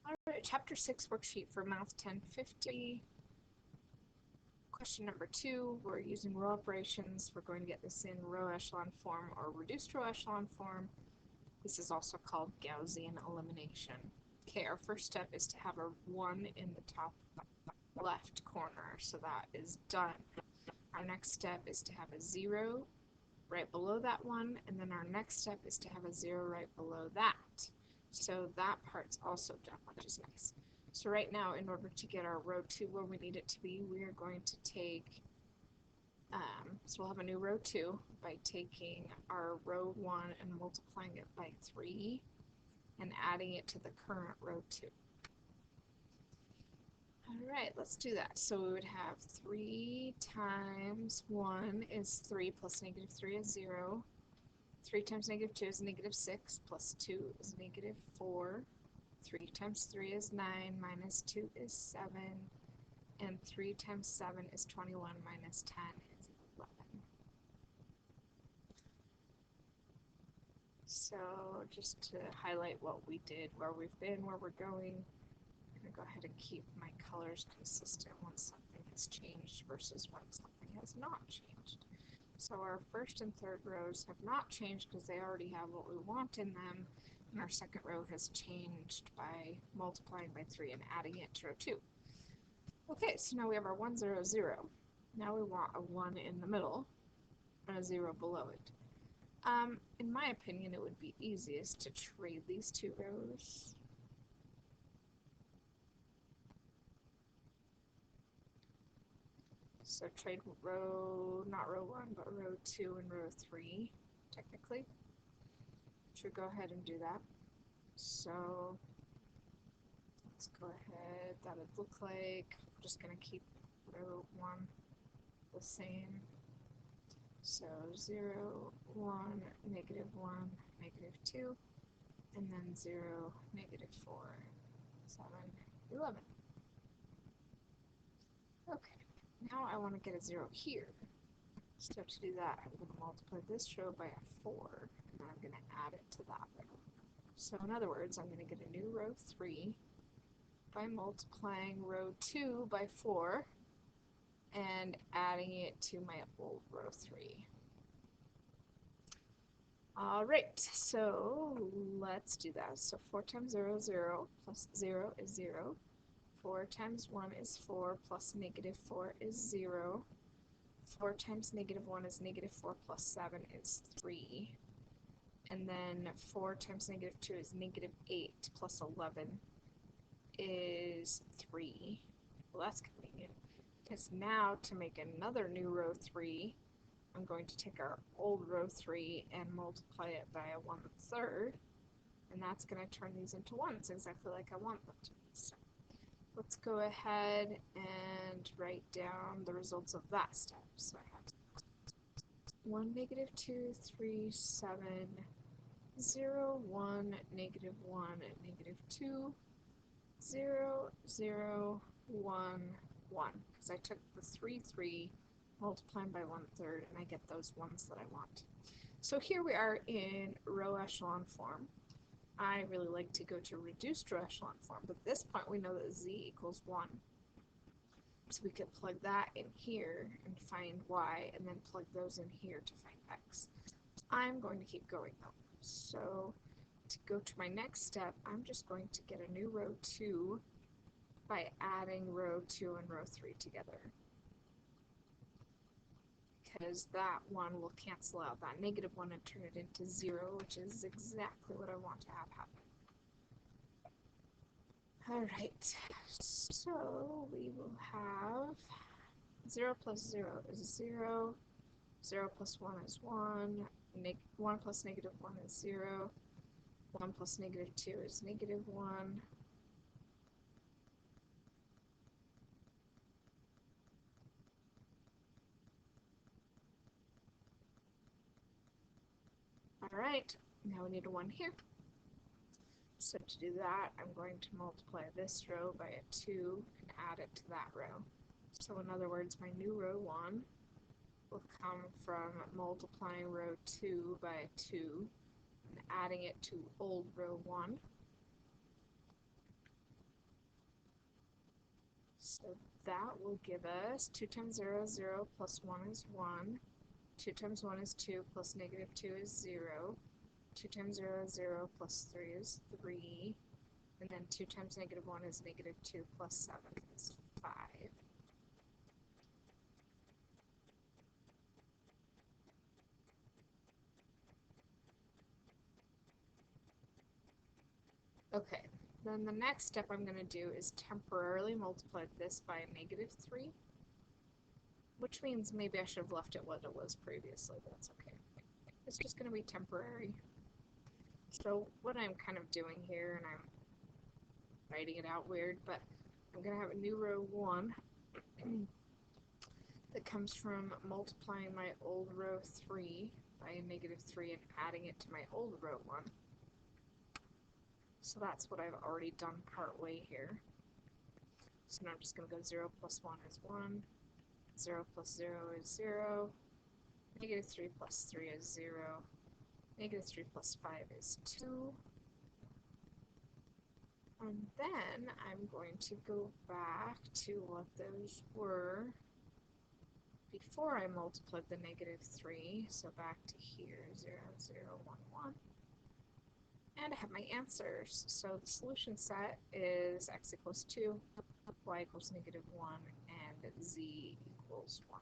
Alright, Chapter 6 worksheet for Math 1050. Question number 2, we're using row operations. We're going to get this in row echelon form or reduced row echelon form. This is also called Gaussian elimination. Okay, our first step is to have a 1 in the top left corner, so that is done. Our next step is to have a 0 right below that 1, and then our next step is to have a 0 right below that. So that part's also done, which is nice. So right now, in order to get our row 2 where we need it to be, we are going to take, so we'll have a new row 2 by taking our row 1 and multiplying it by 3 and adding it to the current row 2. Alright, let's do that. So we would have 3 times 1 is 3 plus negative 3 is 0. 3 times negative 2 is negative 6, plus 2 is negative 4. 3 times 3 is 9, minus 2 is 7. And 3 times 7 is 21, minus 10 is 11. So just to highlight what we did, where we've been, where we're going, I'm going to go ahead and keep my colors consistent once something has changed versus when something has not changed. So our first and third rows have not changed because they already have what we want in them, and our second row has changed by multiplying by 3 and adding it to row 2. Okay, so now we have our 1, 0, 0. Now we want a 1 in the middle and a 0 below it. In my opinion, it would be easiest to trade these two rows. So trade row, not row 1, but row 2 and row 3, technically. Should go ahead and do that. So let's go ahead. That would look like we're just going to keep row 1 the same. So 0, 1, negative 1, negative 2, and then 0, negative 4, 7, 11. Okay, now I want to get a 0 here. So to do that, I'm going to multiply this row by a 4, and then I'm going to add it to that row. So in other words, I'm going to get a new row 3 by multiplying row 2 by 4 and adding it to my old row 3. Alright, so let's do that. So 4 times 0 is 0, plus 0 is 0. 4 times 1 is 4, plus negative 4 is 0. 4 times negative 1 is negative 4, plus 7 is 3. And then 4 times negative 2 is negative 8, plus 11 is 3. Well, that's convenient. Because now, to make another new row 3, I'm going to take our old row 3 and multiply it by a 1/3. And that's going to turn these into 1s, exactly like I want them to be. So let's go ahead and write down the results of that step. So I have 1, negative 2, 3, 7, 0, 1, negative 1, negative 2, 0, 0, 1, 1. Because I took the 3, 3, multiplying by 1/3, and I get those ones that I want. So here we are in row echelon form. I really like to go to reduced row echelon form, but at this point we know that z equals 1. So we could plug that in here and find y, and then plug those in here to find x. I'm going to keep going though. So to go to my next step, I'm just going to get a new row 2 by adding row 2 and row 3 together. Because that 1 will cancel out that negative 1 and turn it into 0, which is exactly what I want to have happen. Alright, so we will have 0 plus 0 is 0, 0 plus 1 is 1, 1 plus negative 1 is 0, 1 plus negative 2 is negative 1, Alright, now we need a 1 here. So to do that, I'm going to multiply this row by a 2 and add it to that row. So in other words, my new row 1 will come from multiplying row 2 by a 2 and adding it to old row 1. So that will give us 2 times 0 is 0, plus 1 is 1. 2 times 1 is 2, plus negative 2 is 0. 2 times 0 is 0, plus 3 is 3. And then 2 times negative 1 is negative 2, plus 7 is 5. Okay, then the next step I'm going to do is temporarily multiply this by a negative 3, which means maybe I should have left it what it was previously, but that's okay. It's just going to be temporary. So what I'm kind of doing here, and I'm writing it out weird, but I'm going to have a new row 1 that comes from multiplying my old row 3 by a negative 3 and adding it to my old row 1. So that's what I've already done part way here. So now I'm just going to go 0 plus 1 is 1, 0 plus 0 is 0, negative 3 plus 3 is 0, negative 3 plus 5 is 2, and then I'm going to go back to what those were before I multiplied the negative 3, so back to here, 0, 0, 1, 1. And I have my answers. So the solution set is x equals 2, y equals negative 1, and z equals 1.